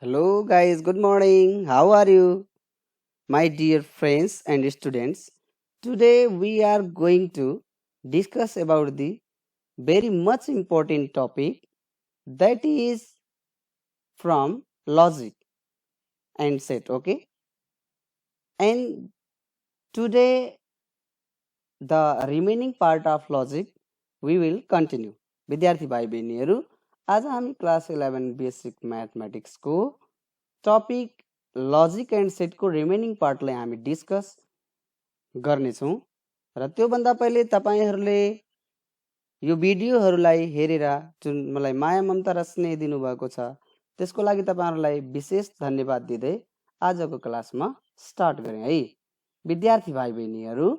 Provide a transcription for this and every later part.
Hello, guys. Good morning. How are you, my dear friends and students? Today we are going to discuss about the very much important topic that is from logic and set. Okay, and today the remaining part of logic we will continue. विद्यार्थी भाइ बहिनीहरू आज हामी class 11 basic म्याथमेटिक्सको topic logic and सेटको remaining पार्टलाई हामी discuss गर्नेछौँ र त्योभन्दा पहिले तपाईहरूले यो भिडियोहरूलाई हेरेर जुन मलाई माया ममता र स्नेह दिनुभएको छ त्यसको लागि तपाईहरूलाई विशेष धन्यवाद दिँदै आजको क्लासमा स्टार्ट गरे है। विद्यार्थी भाइ बहिनीहरू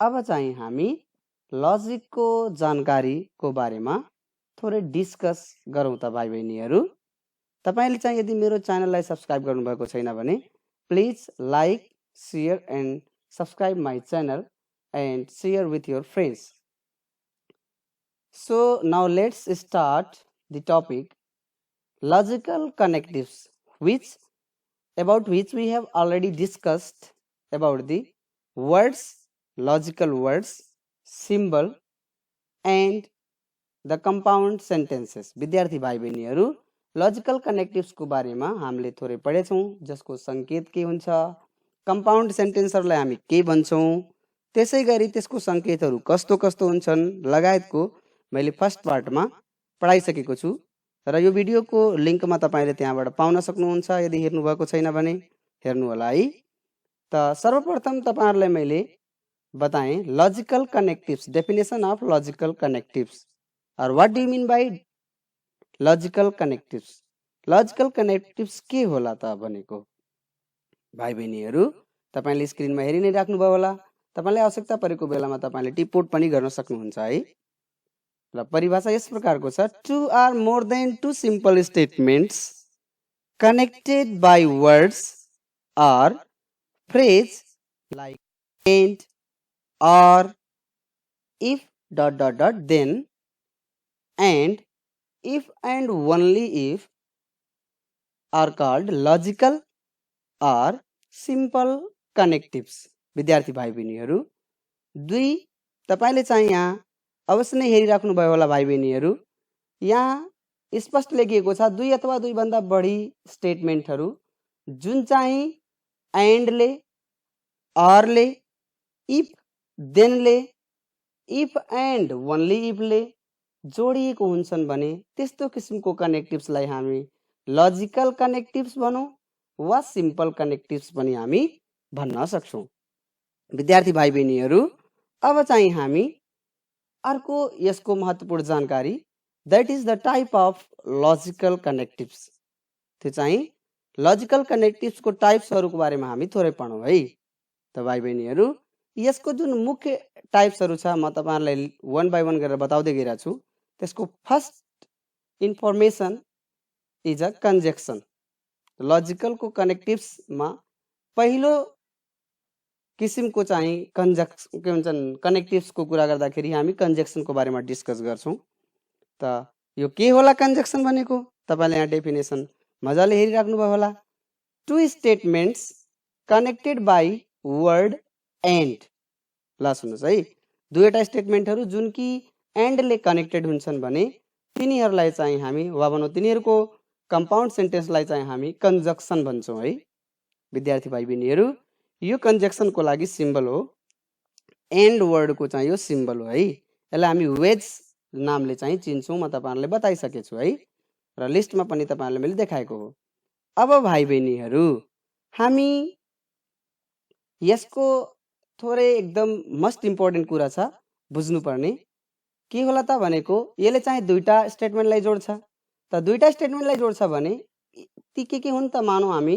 अब चाहिँ हामी लजिकको जानकारीको बारेमा थोरै डिस्कस गरौँ त भाइ बहिनीहरू। तपाईले चाहिँ यदि मेरो च्यानललाई सब्स्क्राइब गर्नुभएको छैन भने please like share and subscribe my channel and share with your friends. So now let's start the topic logical connectives, about which we have already discussed about the words, logical words, symbol and the compound sentences। विद्यार्थी भाइ बहिनीहरू logical कनेक्टिभ्सको बारेमा हामीले थोरै पढेछौँ, जसको संकेत के हुन्छ, कम्पाउन्ड सेन्टेन्सहरूलाई हामी के भन्छौँ, त्यसै गरी त्यसको संकेतहरू कस्तो कस्तो हुन्छन् लगायतको मैले फर्स्ट पार्टमा पढाइसकेको छु र यो भिडियोको लिङ्कमा तपाईले त्यहाँबाट पाउन सक्नुहुन्छ यदि हेर्नु भएको छैन भने हेर्नु होला है। त सर्वप्रथम तपाईहरुलाई मैले बताएँ logical connectives, definition of logical connectives और what do you mean by logical connectives. Logical connectives के होला त भनेको भाइ बहिनीहरू तपाईले स्क्रिनमा हेरि नै राख्नुभयो होला। तपाईलाई आवश्यकता परेको बेलामा तपाईले टिपोट पनि गर्न सक्नुहुन्छ है। र परिभाषा यस प्रकारको छ, two or more than two simple statements connected by words or phrase like and or if ... then and if and only if are called logical or simple connectives। विद्यार्थी भाइ बहिनीहरू दुई तपाईले चाहिँ यहाँ अवश्य नै हेरिराख्नु भयो होला भाइ बहिनीहरू, यहाँ स्पष्ट लेखिएको छ दुई अथवा दुई भन्दा बढी स्टेटमेन्टहरू जुन चाहिँ एन्डले, अरले, इफ देनले, इफ एन्ड ओन्ली इफले जोडिएको हुन्छन् भने त्यस्तो किसिमको कनेक्टिभ्सलाई हामी लजिकल कनेक्टिभ्स भनौँ वा सिम्पल कनेक्टिभ्स पनि हामी भन्न सक्छौँ। विद्यार्थी भाइ बहिनीहरू अब चाहिँ हामी अर्को यसको महत्त्वपूर्ण जानकारी, that is the type of logical connectives. त्यो चाहिँ लजिकल कनेक्टिभ्सको टाइप्सहरूको बारेमा हामी थोरै पढौँ है त भाइ बहिनीहरू। यसको जुन मुख्य टाइप्सहरू छ म तपाईहरुलाई वन बाइ वन गरेर बताउँदै गइरहेको छु। त्यसको first information is a conjunction. लजिकलको कनेक्टिभ्समा पहिलो किसिमको चाहिँ के भन्छन् कनेक्टिभ्सको कुरा गर्दाखेरि हामी कन्जक्सनको बारेमा डिस्कस गर्छौँ। त यो के होला कन्जक्सन भनेको तपाईले यहाँ डेफिनेसन मजाले हेरिराख्नु भयो होला। Two statements connected by word and. ल सुन्नुहोस् है, दुईवटा स्टेटमेन्टहरू जुन कि एन्डले कनेक्टेड हुन्छन् भने तिनीहरूलाई चाहिँ हामी वा भनौँ तिनीहरूको कम्पाउन्ड सेन्टेन्सलाई चाहिँ हामी कन्जक्सन भन्छौँ है। विद्यार्थी भाइ बहिनीहरू यो कन्जक्सनको लागि सिम्बल हो, एन्ड वर्डको चाहिँ यो सिम्बल हो है। यसलाई हामी वेज नामले चाहिँ चिन्छौँ, म तपाईहरुलाई बताइसकेको छु है र लिस्टमा पनि तपाईहरुलाई मैले देखाएको हो। अब भाइ बहिनीहरू हामी यसको थोरै एकदम मोस्ट इम्पोर्टेन्ट कुरा छ बुझ्नुपर्ने, के होला त भनेको यसले चाहिँ दुईटा स्टेटमेन्टलाई जोड्छ। त दुईटा स्टेटमेन्टलाई जोड्छ भने ती के हुन् त, मानौ हामी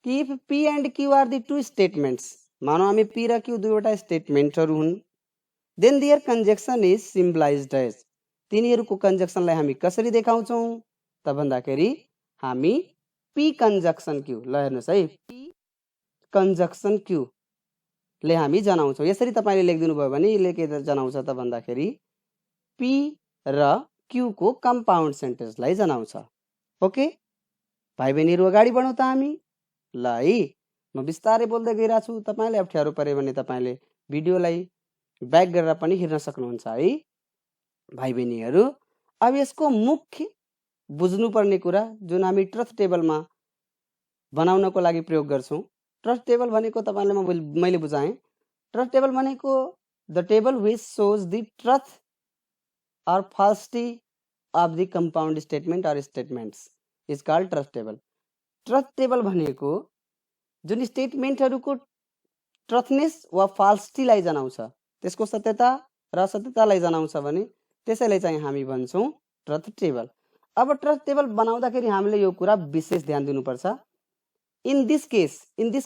कि if P and Q are the two statements, मानौ हामी पी र क्यू दुईवटा स्टेटमेन्टहरू हुन्, then their conjunction is symbolized as. तिनीहरूको कन्जक्सनलाई हामी कसरी देखाउँछौँ त भन्दाखेरि हामी पी कन्जक्सन क्यू, ल हेर्नुहोस् है, पी कन्जक्सन क्यू ले हामी जनाउँछौँ। यसरी तपाईले लेखिदिनु भयो भने यसले के जनाउँछ त भन्दाखेरि पी र क्यू को कम्पाउन्ड सेन्टेन्सलाई जनाउँछ। ओके, भाइ बहिनीहरू अगाडि बढौँ त हामी। ल है, म बिस्तारै बोल्दै गइरहेको छु। तपाईँले अप्ठ्यारो पऱ्यो भने तपाईँले भिडियोलाई ब्याक गरेर पनि हेर्न सक्नुहुन्छ है भाइ बहिनीहरू। अब यसको मुख्य बुझ्नुपर्ने कुरा जुन हामी ट्रथ टेबलमा बनाउनको लागि प्रयोग गर्छौँ। ट्रथ टेबल भनेको तपाईँलाई मैले बुझाएँ। ट्रथ टेबल भनेको the table which shows the truth or falsity of the compound statement or statements is called trust table. Truth table भनेको जुन स्टेटमेन्टहरूको ट्रथनेस वा फाल्सिटीलाई जनाउँछ, त्यसको सत्यता र असत्यतालाई जनाउँछ भने त्यसैलाई चाहिँ हामी भन्छौँ ट्रथ टेबल। अब ट्रथ टेबल बनाउँदाखेरि हामीले यो कुरा विशेष ध्यान दिनुपर्छ। In this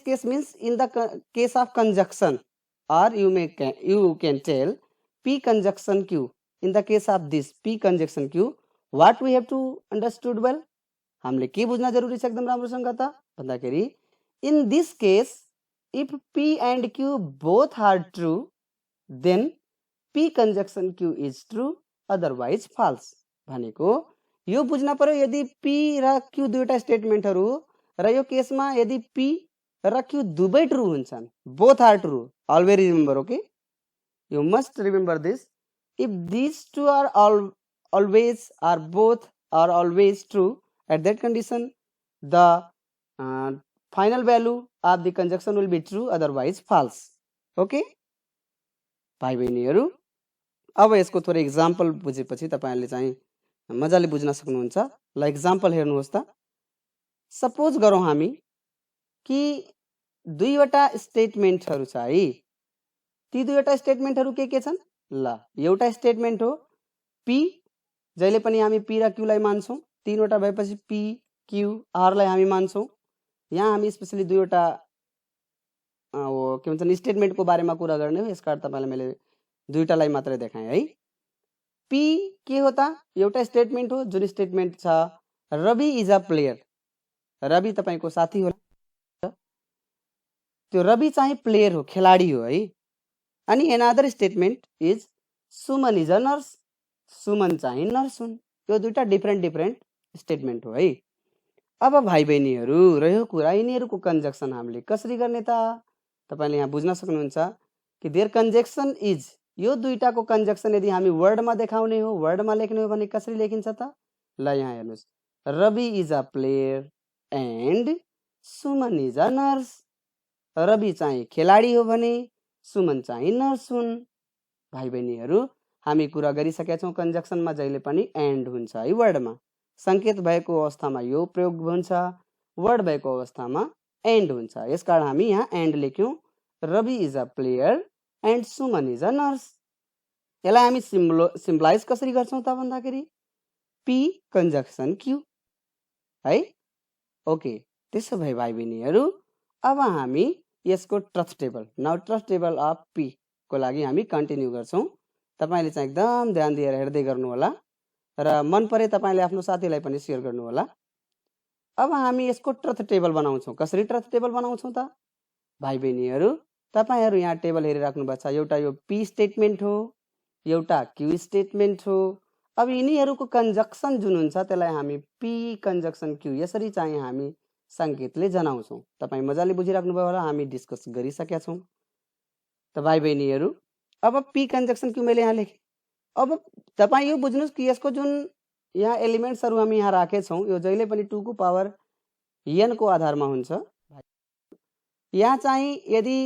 case means in the case of conjunction or you can tell P conjunction Q. In the case of this P conjunction Q, what we have to understood well? हामीले के बुझ्न जरुरी छ एकदम राम्रोसँग त भन्दाखेरि in this case if P and Q both are true then P conjunction Q is true, otherwise false भनेको यो बुझ्न पर्यो। यदि P र Q दुईटा स्टेटमेन्टहरु र यो केसमा यदि P र Q दुवै ट्रू हुन्छन्, both are true, always remember, okay, you must remember this. If these two are always or both are always true, at that condition the final value of the conjunction will be true, otherwise false. Okay भाइ बहिनीहरु, अब यसको थोरै example बुझेपछि तपाईहरुले चाहिँ मजाले बुझ्न सक्नुहुन्छ। ल एक्जाम्पल हेर्नुहोस् त। सपोज गरौँ हामी कि दुईवटा स्टेटमेन्टहरु छ है। ती दुईवटा स्टेटमेन्टहरु के छन्? ल एउटा स्टेटमेन्ट हो P, जहिले पनि हामी P र Q लाई मान्छौं। तीनवटा भएपछि P, Q, R लाई हामी मान्छौं। यहाँ हामी स्पेशली दुईवटा के भन्छन् स्टेटमेन्टको बारेमा कुरा गर्ने हो। यसका अर्थ तपाईलाई मैले दुईटालाई मात्रै देखाएँ है। P के हो त? एउटा स्टेटमेन्ट हो जुन स्टेटमेन्ट छ Ravi is a player. Ravi तपाईको साथी हो। त्यो रवि चाहिँ प्लेयर हो, खेलाडी हो है। अनि another statement is Suman is a nurse. Suman चाहिँ नर्स हुन्। यो दुईटा डिफरेन्ट स्टेटमेन्ट हो है। अब भाइ बहिनीहरु रह्यो कुरा यिनीहरुको कन्जक्सन हामीले कसरी गर्ने त? तपाईले यहाँ बुझ्न सक्नुहुन्छ कि देयर कन्जक्सन इज, यो दुईटाको कन्जक्सन यदि हामी वर्डमा देखाउने हो, वर्डमा लेख्ने हो भने कसरी लेखिन्छ त? ल यहाँ हेर्नुस्, Ravi is a player and Suman is a nurse. Ravi चाहिँ खेलाडी हो भने सुमन चाहिँ नर्स हुन्। भाइ बहिनीहरु हामी कुरा गरिसकेका छौं कन्जक्सनमा जहिले पनि एन्ड हुन्छ है। वर्डमा संकेत भएको अवस्थामा यो प्रयोग हुन्छ, वर्ड भएको अवस्थामा एन्ड हुन्छ। यसकारण हामी यहाँ एन्ड लेख्यौं, Ravi is a player and Suman is a nurse. यसलाई हामी सिम्पलाइज कसरी गर्छौं त भन्दाखेरि P कन्जक्सन Q है। ओके, त्यसो भए भाइ बहिनीहरु अब हामी यसको truth table, now truth table of P को लागि हामी कन्टिन्यू गर्छौं। तपाईले चाहिँ एकदम ध्यान दिएर हेर्दै गर्नु होला र मन परे तपाईले आफ्नो साथीलाई पनि शेयर गर्नु होला। अब हामी यसको ट्रथ टेबल बनाउँछौं। कसरी ट्रथ टेबल बनाउँछौं त? भाइ बहिनीहरु तपाईहरु यहाँ टेबल हेरिराख्नु भएको छ। एउटा यो P स्टेटमेन्ट हो, एउटा Q स्टेटमेन्ट हो। अब यिनीहरुको कन्जक्सन जुन हुन्छ त्यसलाई हामी P कन्जक्सन Q यसरी चाहिँ हामी संकेतले जनाउँछौं। तपाई मजाले बुझिराख्नु भयो होला, हामी डिस्कस गरिसकेका छौं। त भाइ बहिनीहरु अब P कन्जक्सन Q मैले यहाँ लेखे। अब तपाई यो बुझ्नुस् कि यसको जुन यहाँ एलिमेन्ट्सहरु हामी यहाँ राखे छौं यो जहिले पनि 2 को पावर n को आधारमा हुन्छ। यहाँ चाहिँ यदि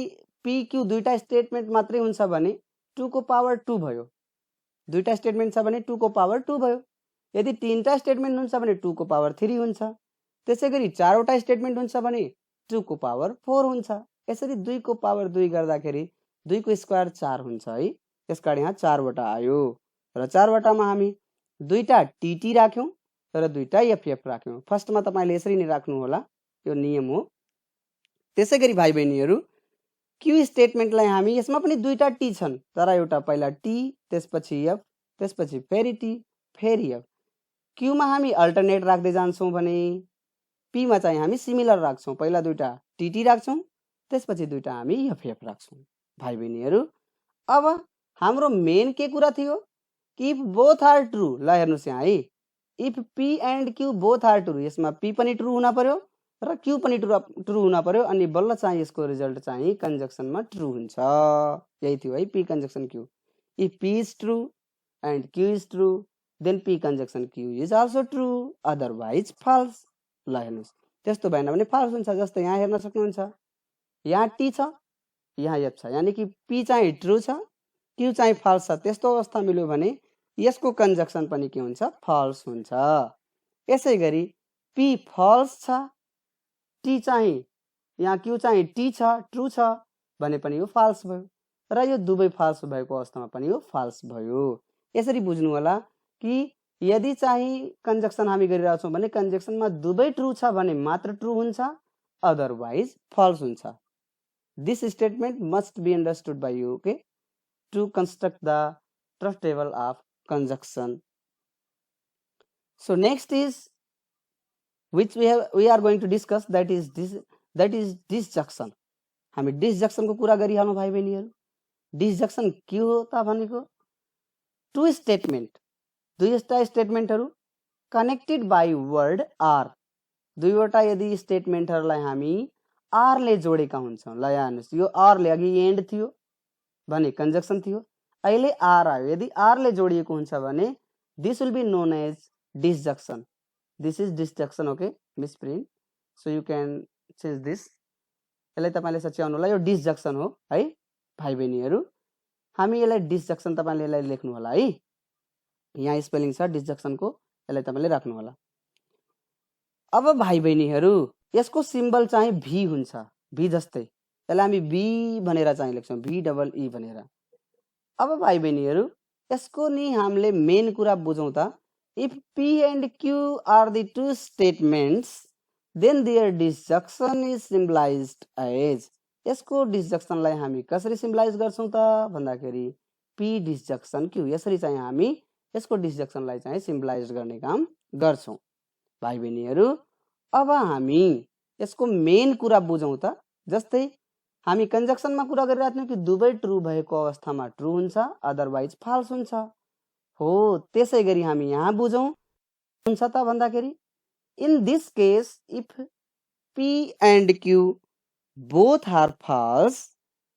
P Q दुईटा स्टेटमेन्ट मात्रै हुन्छ भने 2 को पावर 2 भयो। दुईटा स्टेटमेन्ट छ भने 2 को पावर 2 भयो। यदि तीनटा स्टेटमेन्ट हुन्छ भने 2 को पावर 3 हुन्छ। त्यसैगरी चारवटा स्टेटमेन्ट हुन्छ भने 2 को पावर 4 हुन्छ। यसरी 2 को पावर 2 गर्दाखेरि 2 को स्क्वायर 4 हुन्छ है। यसकारण यहाँ 4 वटा आयो र 4 वटामा हामी दुईटा TT राख्यौं र दुईटा FF राख्यौं। फर्स्टमा तपाईले यसरी नै राख्नु होला, यो नियम हो। त्यसैगरी भाइ बहिनीहरु Q स्टेटमेन्टलाई हामी यसमा पनि दुईटा T छन्, तर एउटा पहिला T त्यसपछि F त्यसपछि फेरि T फेरि F। Q मा हामी अल्टरनेट राख्दै जान्छौं भने P मा चाहिँ हामी सिमिलर राख्छौं। पहिला दुईटा TT राख्छौं त्यसपछि दुईटा हामी FF राख्छौं। भाइ बहिनीहरु अब हाम्रो मेन के कुरा थियो कि बोथ आर ट्रू। ल हेर्नुस् यहाँ है, if P and Q both are true, यसमा पी पनि ट्रु हुन पर्यो र क्यू पनि ट्रु हुन पर्यो, अनि बल्ल चाहिँ यसको रिजल्ट चाहिँ कन्जक्सनमा ट्रु हुन्छ। यही थियो है P conjunction Q. If P is true and Q is true then P conjunction Q is also true, otherwise false. ल हेर्नुहोस्, त्यस्तो भएन भने फल्स हुन्छ। जस्तै यहाँ हेर्न सक्नुहुन्छ, यहाँ टी छ, यहाँ एफ छ, यानि कि पी चाहिँ ट्रु छ, क्यू चाहिँ फल्स छ। त्यस्तो अवस्था मिल्यो भने यसको कन्जक्सन पनि के हुन्छ, फल्स हुन्छ। यसै गरी पी फल्स छ, टी चाहिँ यहाँ क्यू चाहिँ टी छ, ट्रु छ भने पनि यो फल्स भयो, र यो दुवै फल्स भएको अवस्थामा पनि यो फल्स भयो। यसरी बुझ्नु होला कि यदि चाहिँ कन्जक्सन हामी गरिरहेको छौँ भने कन्जक्सनमा दुवै ट्रु छ भने मात्र ट्रु हुन्छ, अदरवाइज फल्स हुन्छ। This statement must be understood by you, okay, to construct the truth table of conjunction. So next is which we are going to discuss, that is disjunction. हामी डिसजक्सन को कुरा गरिहालौँ भाइ बहिनीहरु। डिसजक्सन के हो त भनेको टु स्टेटमेन्ट, दुईवटा स्टेटमेन्टहरु कनेक्टेड बाइ वर्ड आर, दुईवटा यदि स्टेटमेन्टहरुलाई हामी आर ले जोडेका हुन्छौं। ल यहाँ हेर्नुस्, यो आर ले अघि एन्ड थियो भने कन्जक्सन थियो, अहिले आर आयो। यदि आर ले जोडिएको हुन्छ भने this will be known as disjunction. This is disjunction, okay misprint, so you can change this. यसलाई तपाईले सच्याउनु होला, यो डिसजक्सन हो है भाइ बहिनीहरु। हामी यसलाई डिसजक्सन, तपाईले यसलाई लेख्नु होला है, यहाँ स्पेलिङ छ डिसजक्सन को, यसलाई तपाईले राख्नु होला। अब भाइ बहिनीहरु यसको सिम्बल चाहिँ भी हुन्छ, भी जस्तै यसलाई हामी बी भनेर चाहिँ लेख्छौं, भी डबल ई भनेर। अब भाइ बहिनीहरु यसको नि हामीले मेन कुरा बुझौं त। If P and Q are the two statements then their disjunction is symbolized as. यसको डिसजक्सनलाई हामी कसरी सिम्बलाइज गर्छौं त भन्दाखेरि पी डिसजक्सन क्यू, यसरी चाहिँ हामी यसको डिसजक्सनलाई चाहिँ सिम्बलाइज गर्ने काम गर्छौं। भाइ बहिनीहरु अब हामी यसको मेन कुरा बुझौं त। जस्तै हामी कन्जक्सनमा कुरा गरिरहेको थियौं कि दुवै ट्रु भएको अवस्थामा ट्रु हुन्छ, अदरवाइज फल्स हुन्छ। हो त्यसै गरी हामी यहाँ बुझौं हुन्छ त भन्दाखेरि in this case if P and Q both are false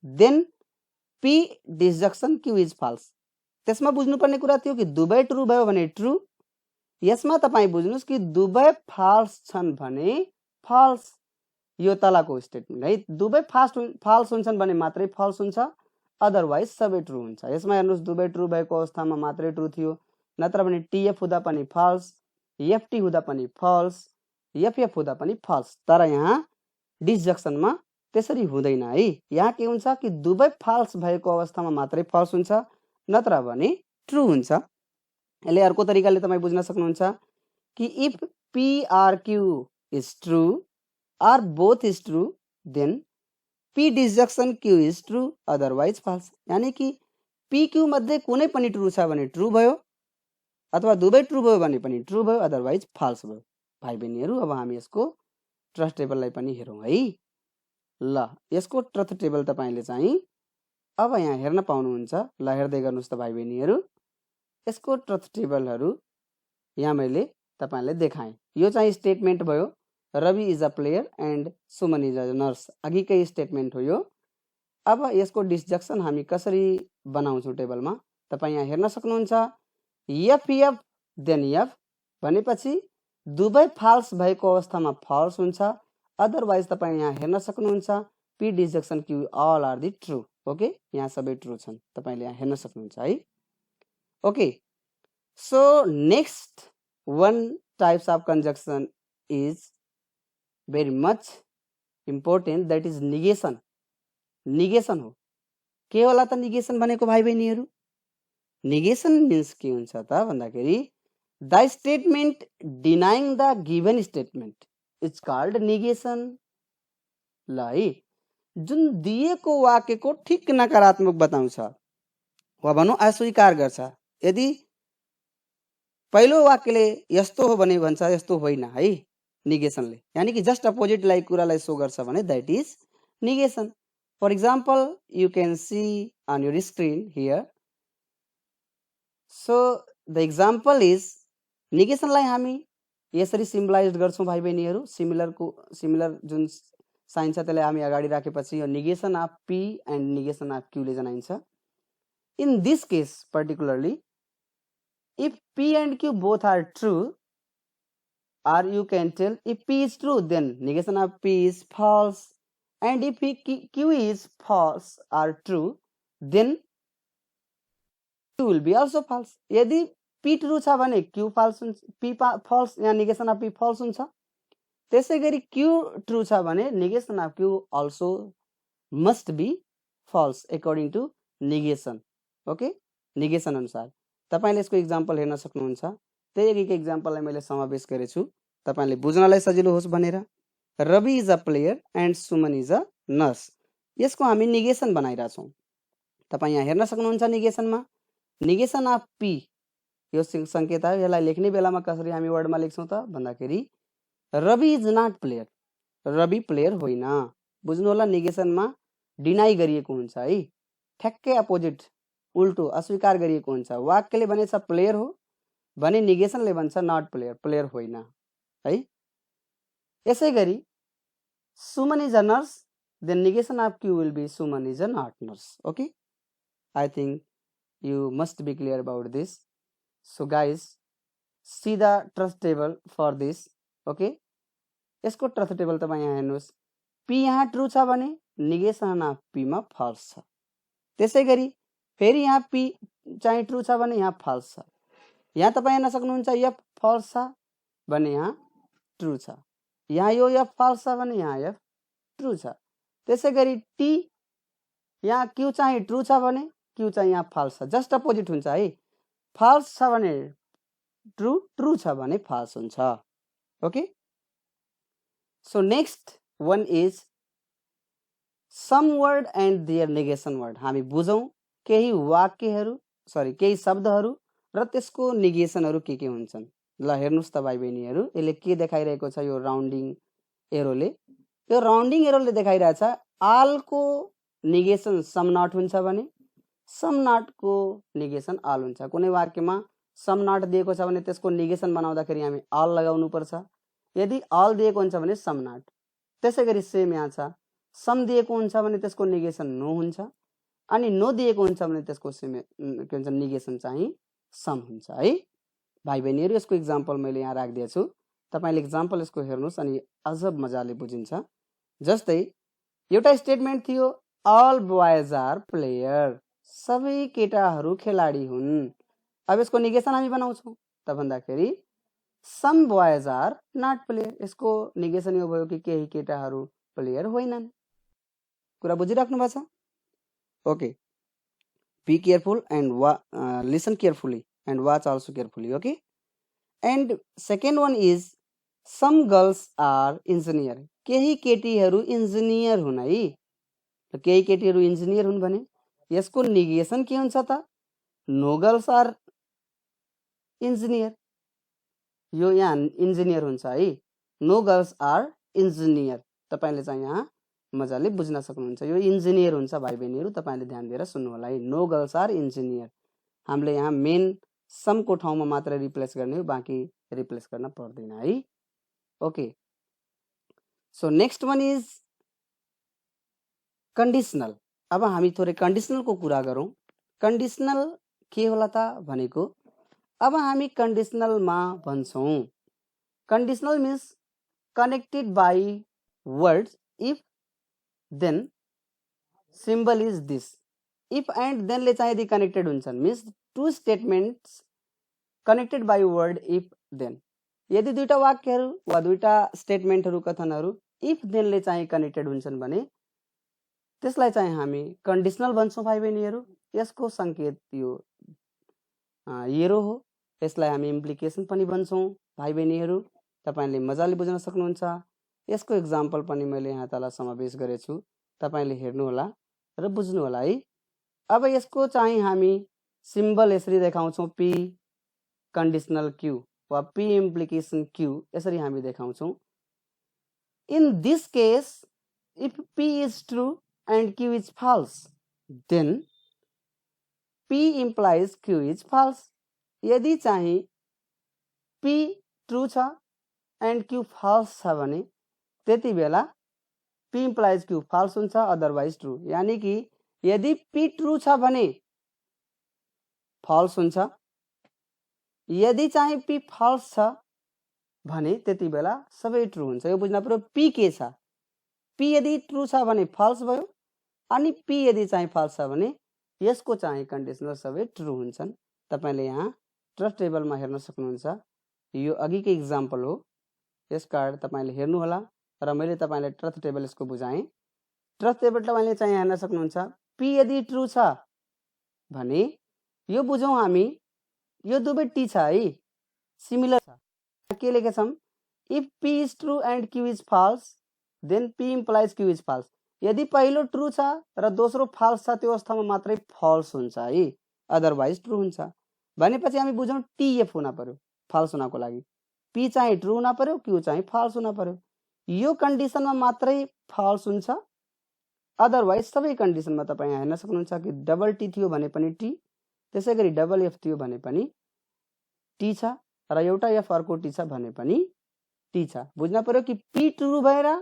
then P disjunction Q is false. त्यसमा बुझ्नुपर्ने कुरा थियो कि दुवै ट्रु भयो भने ट्रु, यसमा तपाई बुझ्नुस् कि दुवै फल्स छन् भने फल्स। यो तलको स्टेटमेन्ट है, दुवै फल्स हुन्छन् भने मात्रै फल्स हुन्छ, अदरवाइज सबै ट्रु हुन्छ। यसमा हेर्नुस्, दुवै ट्रु भएको अवस्थामा मात्रै ट्रु थियो, नत्र भने टीएफ हुँदा पनि फल्स, एफटी हुँदा पनि फल्स, एफएफ हुँदा पनि फल्स। तर यहाँ डिसजक्सनमा त्यसरी हुँदैन है। यहाँ के हुन्छ कि दुवै फल्स भएको अवस्थामा मात्रै फल्स हुन्छ, नत्र भने ट्रु हुन्छ। यसले अर्को तरिकाले तपाई बुझ्न सक्नुहुन्छ कि if P or Q is true or both is true then P disjunction Q is true, otherwise false. यानी कि पी क्यू मध्ये कुनै पनि ट्रु छ भने ट्रु भयो, अथवा दुवै ट्रु भयो भने पनि ट्रु भयो, अदरवाइज फल्स भयो। भाइ बहिनीहरु अब हामी यसको ट्रुथ टेबललाई पनि हेरौं है। ल यसको ट्रुथ टेबल तपाईले चाहिँ अब यहाँ हेर्न पाउनुहुन्छ। ल हेर्दै गर्नुस् त भाइ बहिनीहरु, यसको ट्रुथ टेबलहरु यहाँ मैले तपाईलाई देखाएँ। यो चाहिँ स्टेटमेन्ट भयो, Ravi is a player and Suman is a nurse, अघिकै स्टेटमेन्ट हो यो। अब यसको डिसजक्सन हामी कसरी बनाउँछौं टेबलमा तपाई यहाँ हेर्न सक्नुहुन्छ। एफ एफ देन एफ भनेपछि दुवै फल्स भएको अवस्थामा फल्स हुन्छ, अदरवाइज तपाई यहाँ हेर्न सक्नुहुन्छ P disjunction Q all are the true, okay यहाँ सबै ट्रु छन्, तपाईले यहाँ हेर्न सक्नुहुन्छ है। Okay, so next one types of conjunction is very much important, that is negation. negation हो के होला त negation भनेको भाइ बहिनीहरु? negation means के हुन्छ त भन्दाखेरि the statement denying the given statement is called negation। ल है, जुन दिएको वाक्यको ठिक नकारात्मक बताउँछ वा भनौं अस्वीकार गर्छ। यदि पहिलो वाक्यले यस्तो हो भने भन्छ यस्तो होइन है निगेसनले, यानी कि जस्ट अपोजिट लाई कुरालाई सो गर्छ भने that is negation. For example you can see on your screen here. So the example is नेगेसनलाई हामी यसरी सिम्बलाइज गर्छौँ भाइ बहिनीहरू। सिमिलर जुन साइन छ त्यसलाई हामी अगाडि राखेपछि यो negation of P and negation of क्यूले जनाइन्छ। In this case particularly, if p and q both are true, or you can tell if p is true, then negation of p is false, and if q is false or true, then q will be also false. यदि p true छ भने q false हुन्छ, p false यहाँ negation of p false हुन्छ। त्यसै गरी q true छ भने negation of q also must be false according to negation. Okay, negation अनुसार तपाईले यसको एक्जाम्पल हेर्न सक्नुहुन्छ। त्यही एक एक्जाम्पललाई मैले समावेश गरेछु तपाईले बुझ्नलाई सजिलो होस् भनेर। Ravi is a player and Suman is a nurse, यसको हामी नेगेसन बनाइरा छौं। तपाई यहाँ हेर्न सक्नुहुन्छ नेगेसनमा नेगेसन अफ पी यो संकेत हो। यसलाई लेख्ने बेलामा कसरी हामी वर्डमा लेख्छौं त भन्दाखेरि Ravi is not player, Ravi player होइन। बुझ्नु होला, नेगेसनमा डिनाई गरिएको हुन्छ है, ठ्याक्कै अपोजिट उल्टो अस्वीकार गरिएको हुन्छ। वाक्यले भनेछ प्लेयर हो भने नेगेसनले भन्छ नट प्लेयर, प्लेयर होइन है। यसै गरी Suman is a nurse, then negation of Q will be Suman is a not nurse. Okay, I think you must be clear about this. So guys, see the trust table for this. Okay, यसको trust table तपाईं यहाँ हेर्नुस्। p यहाँ true छ भने negation of p मा falls छ। त्यसै गरी फेरि यहाँ p चाहिँ ट्रू छ भने यहाँ फल्स छ। यहाँ तपाईं हेर्न सक्नुहुन्छ f फल्स छ भने यहाँ ट्रू छ, यहाँ यो f फल्स छ भने यहाँ f ट्रू छ। त्यसै गरी t यहाँ q चाहिँ ट्रू छ भने q चाहिँ यहाँ फल्स छ, जस्ट अपोजिट हुन्छ है। फल्स छ भने ट्रू, ट्रू छ भने फल्स हुन्छ। Okay, so next one is some word and their negation word. हामी बुझौं केही वाक्यहरू केही शब्दहरू र त्यसको नेगेसनहरू के हुन्छन्। ल हेर्नुस् त भाइ बहिनीहरू, यसले के देखाइरहेको छ यो राउन्डिङ एरोले। यो राउन्डिङ एरोले देखाइरहेछ आलको नेगेसन सम नट हुन्छ भने सम नट को नेगेसन आल हुन्छ। कुनै वाक्यमा सम नट दिएको छ भने त्यसको नेगेसन बनाउँदाखेरि हामी आल लगाउनु पर्छ। यदि आल दिएको हुन्छ भने सम नट। त्यसै गरी सेम यहाँ छ, सम दिएको हुन्छ भने त्यसको नेगेसन नो हुन्छ, अनि नो दिएको हुन्छ भने त्यसको के भन्छ नेगेसन चाहिँ सम हुन्छ है। भाइ बहिनीहरू, यसको एक्जाम्पल मैले यहाँ राखिदिएछु, तपाईले एक्जाम्पल यसको हेर्नुस् अनि अझ मजाले बुझिन्छ। जस्तै एउटा स्टेटमेन्ट थियो अल बोयज आर प्लेयर, सबै केटाहरू खेलाडी हुन्। अब यसको नेगेसन हामी बनाउँछौं त भन्दाखेरि some boys are not player. यसको नेगेसन यो भयो कि केही केटाहरू प्लेयर होइनन्। कुरा बुझिराख्नु भएको छ? Okay, be careful and listen carefully and watch also carefully. Okay, and second one is some girls are engineer, केही केटीहरू इन्जिनियर हुन् है। केही केटीहरू इन्जिनियर हुन् भने यसको नेगेसन के हुन्छ त नो गर्ल्स आर इन्जिनियर। यो यहाँ इन्जिनियर हुन्छ है, नो गर्ल्स आर इन्जिनियर। तपाईले चाहिँ यहाँ मजाले बुझ्न सक्नुहुन्छ, यो इन्जिनियर हुन्छ भाइ बहिनीहरू, तपाईले ध्यान दिएर सुन्नु होला है। नो गर्ल्स आर इन्जिनियर, हामीले यहाँ मेन समको ठाउँमा मात्र रिप्लेस गर्ने हो, बाँकी रिप्लेस गर्न पर्दैन है। Okay, so next one is conditional. अब हामी थोरै कन्डिसनलको कुरा गरौँ। कन्डिसनल के होला त भनेको अब हामी कन्डिसनलमा भन्छौं conditional means connected by words if then symbol is this. If and देनले चाहिँ यदि कनेक्टेड हुन्छन् means two statements connected by word if then. यदि दुईटा वाक्यहरू वा दुईटा स्टेटमेन्टहरू कथनहरू इफ देनले चाहिँ कनेक्टेड हुन्छन् भने त्यसलाई चाहिँ हामी कन्डिसनल भन्छौं भाइ बहिनीहरू। यसको संकेत यो एरो हो, यसलाई हामी इम्प्लिकेसन पनि भन्छौं भाइ बहिनीहरू। तपाईले मजाले बुझ्न सक्नुहुन्छ। यसको एक्जाम्पल पनि मैले यहाँ तल समावेश गरेछु, तपाईले हेर्नु होला र बुझ्नु होला है। अब यसको चाहिँ हामी सिम्बल यसरी देखाउँछौं, पी कन्डिसनल क्यू वा पी इम्प्लिकेसन क्यू, यसरी हामी देखाउँछौं। In this case if P is true and q is false, then p implies q is false. यदि चाहिँ P ट्रू छ एन्ड Q फल्स छ भने त्यति बेला P इम्प्लाइज Q फल्स हुन्छ, अदरवाइज ट्रू। यानी कि यदि P ट्रू छ भने फल्स हुन्छ, यदि चाहिँ P फल्स छ भने त्यति बेला सबै ट्रू हुन्छ। यो बुझ्न पर्यो P के छ। P यदि ट्रू छ भने फल्स भयो, अनि P यदि चाहिँ फल्स छ भने यसको चाहिँ कन्डिसनल सबै ट्रू हुन्छन्। तपाईले यहाँ ट्रस्ट टेबलमा हेर्न सक्नुहुन्छ। यो अघिकै एक्जाम्पल हो, यस कारण तपाईले हेर्नु होला र मैले तपाईलाई ट्रस्ट टेबल यसको बुझाएँ। ट्रस्ट टेबल तपाईले चाहिँ हेर्न सक्नुहुन्छ। P यदि ट्रू छ भने यो बुझौँ हामी, यो दुवै T छ है, सिमिलर छ। के लेखेछौँ? If P is true and Q is false then P implies Q is false. यदि पहिलो ट्रू छ र दोस्रो फल्स छ त्यो अवस्थामा मात्रै फल्स हुन्छ है, अदरवाइज ट्रू हुन्छ। भनेपछि हामी बुझौँ TF हुन पर्यो फल्स हुनको लागि, P चाहिँ ट्रू हुन पर्यो, Q चाहिँ फल्स हुन पर्यो। यो कन्डिसनमा मात्रै फल्स हुन्छ, अदरवाइज सबै कन्डिसनमा तपाईँ हेर्न सक्नुहुन्छ कि डबल T थियो भने पनि T, त्यसै गरी डबल F थियो भने पनि T छ र एउटा F अर्को T छ भने पनि T छ। बुझ्न पर्यो कि P ट्रू भएर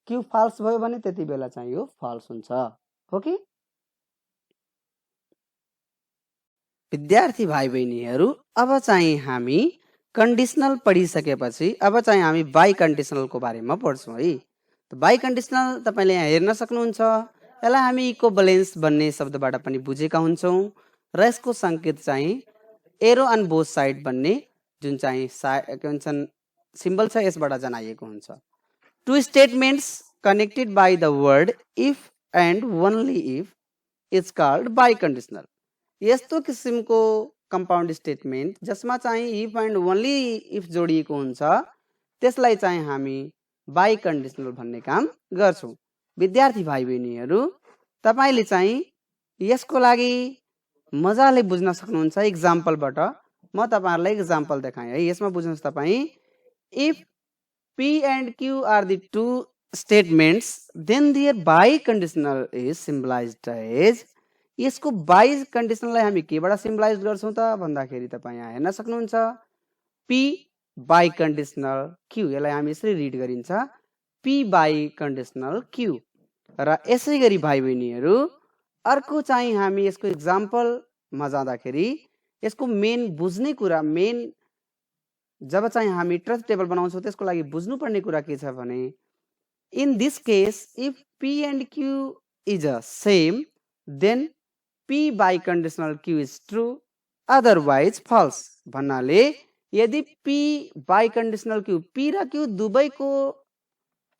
Q फल्स भयो भने त्यति बेला चाहिँ यो फल्स हुन्छ। हो कि? विद्यार्थी भाइ बहिनीहरू, अब चाहिँ हामी कन्डिसनल पढिसकेपछि अब चाहिँ हामी बाई कन्डिसनलको बारेमा पढ्छौँ है। बाई कन्डिसनल तपाईले यहाँ हेर्न सक्नुहुन्छ। यसलाई हामी इक्विभ्यालेन्स भन्ने शब्दबाट पनि बुझेका हुन्छौँ र यसको संकेत चाहिँ एरो अन बोथ साइड भन्ने जुन चाहिँ के भन्छन् सिम्बल छ यसबाट जनाइएको हुन्छ। Two statements connected by the word if and only if is called biconditional. यस्तो किसिमको कम्पाउन्ड स्टेटमेन्ट जसमा चाहिँ इफ एन्ड ओन्ली इफ जोडिएको हुन्छ त्यसलाई चाहिँ हामी बाई कन्डिसनल भन्ने काम गर्छौँ। विद्यार्थी भाइ बहिनीहरू, तपाईले चाहिँ यसको लागि मजाले बुझ्न सक्नुहुन्छ। एक्जाम्पलबाट म तपाईहरुलाई एक्जाम्पल देखाएँ है, यसमा बुझ्नुहोस् तपाई। इफ P and Q are the two statements then their biconditional is symbolized as. यसको बाई कन्डिसनललाई हामी केबाट सिम्बलाइज गर्छौं त भन्दाखेरि तपाई यहाँ हेर्न सक्नुहुन्छ। P बाई कन्डिसनल Q, यसलाई हामी यसरी रिड गरिन्छ P बाई कन्डिसनल Q। र यसै गरी भाइ बहिनीहरू अर्को चाहिँ हामी यसको एक्जाम्पलमा जाँदाखेरि यसको मेन बुझ्ने कुरा, मेन जब चाहिँ हामी ट्रस्ट टेबल बनाउँछौँ त्यसको लागि बुझ्नुपर्ने कुरा के छ भने in this case if P and Q is a same then P biconditional Q is true otherwise false भन्नाले यदि P biconditional Q, P र Q दुवैको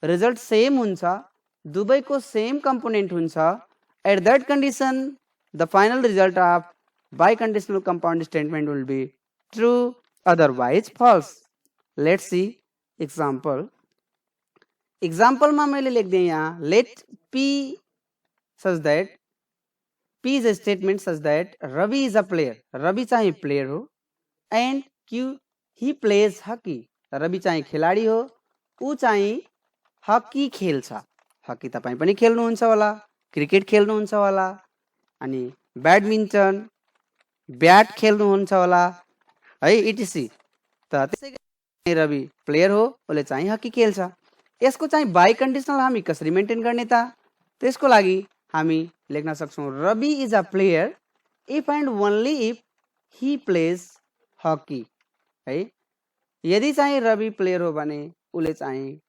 रिजल्ट सेम हुन्छ, दुवैको सेम कम्पोनेन्ट हुन्छ, at that condition the final result of biconditional compound statement will be true otherwise false. Let's see example. Example में मैले लेख दिए यहाँ let P such that P is a statement such that Ravi is a player. Rabi चाहिँ player हो and Q he plays hockey. Rabi चाहिँ खिलाडी हो, ऊ चाहिँ हकी खेल्छ। हकी तपाई पनि खेल्नुहुन्छ होला, क्रिकेट खेल्नुहुन्छ होला, अनि ब्याडमिन्टन ब्याट खेल्नुहुन्छ होला है इटिसी। त त्यसै रवि प्लेयर हो, उसले चाहिँ हकी खेल्छ। यसको चाहिँ बाई कन्डिसनल हामी कसरी मेन्टेन गर्ने त? त्यसको लागि हामी लेख्न सक्छौं Ravi is a player if and only if he plays hockey है। यदि चाहिँ रवि प्लेयर हो भने उसले चाहिँ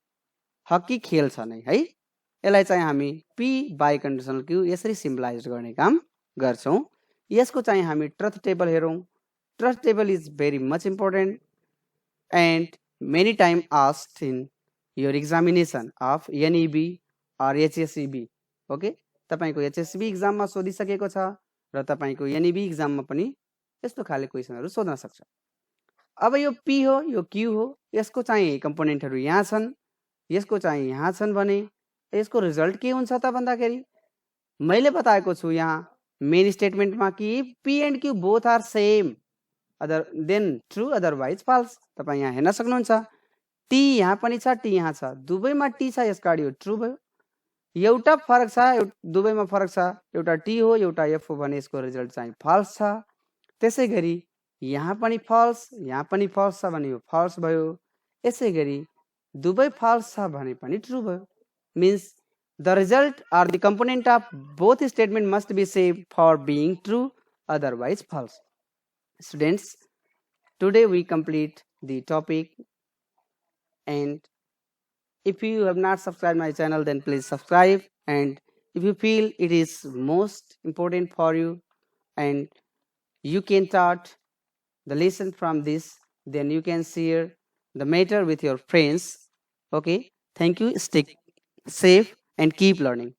हकी खेल्छ नै है। यसलाई चाहिँ हामी P बाई कन्डिसनल Q यसरी सिम्बलाइज गर्ने काम गर्छौं। यसको चाहिँ हामी ट्रस्ट टेबल हेरौं। Trust table is very much important and many time asked in your examination of NEB or HSEB. Okay, तपाईको HSEB एक्जाम मा सोधिसकेको छ र तपाईको NEB एक्जाम मा पनि यस्तो खाले क्वेशनहरु सोध्न सक्छ। अब यो P हो, यो Q हो, यसको चाहिँ कम्पोनेन्टहरु यहाँ छन्, यसको चाहिँ यहाँ छन् भने यसको रिजल्ट के हुन्छ त भन्दाखेरि मैले बताएको छु यहाँ मेन स्टेटमेन्टमा कि P and Q both are same then true otherwise false. तपाई यहाँ हेर्न सक्नुहुन्छ T यहाँ पनि छ, T यहाँ छ, दुवैमा T छ, यसकाडी ट्रू भयो। एउटा फरक छ, दुवैमा फरक छ, एउटा T हो एउटा F हो भने यसको रिजल्ट चाहिँ फल्स छ। त्यसैगरी यहाँ पनि फल्स, यहाँ पनि फल्स छ भने यो फल्स भयो। यसै गरी दुवै फल्स छ भने पनि ट्रु भयो। Means the result or the component of both statement must be saved for being true, otherwise false. Students, today we complete the topic, and if you have not subscribed my channel, then please subscribe. And if you feel it is most important for you and you can start the lesson from this, then you can share the matter with your friends. Okay, thank you. Stay safe and keep learning.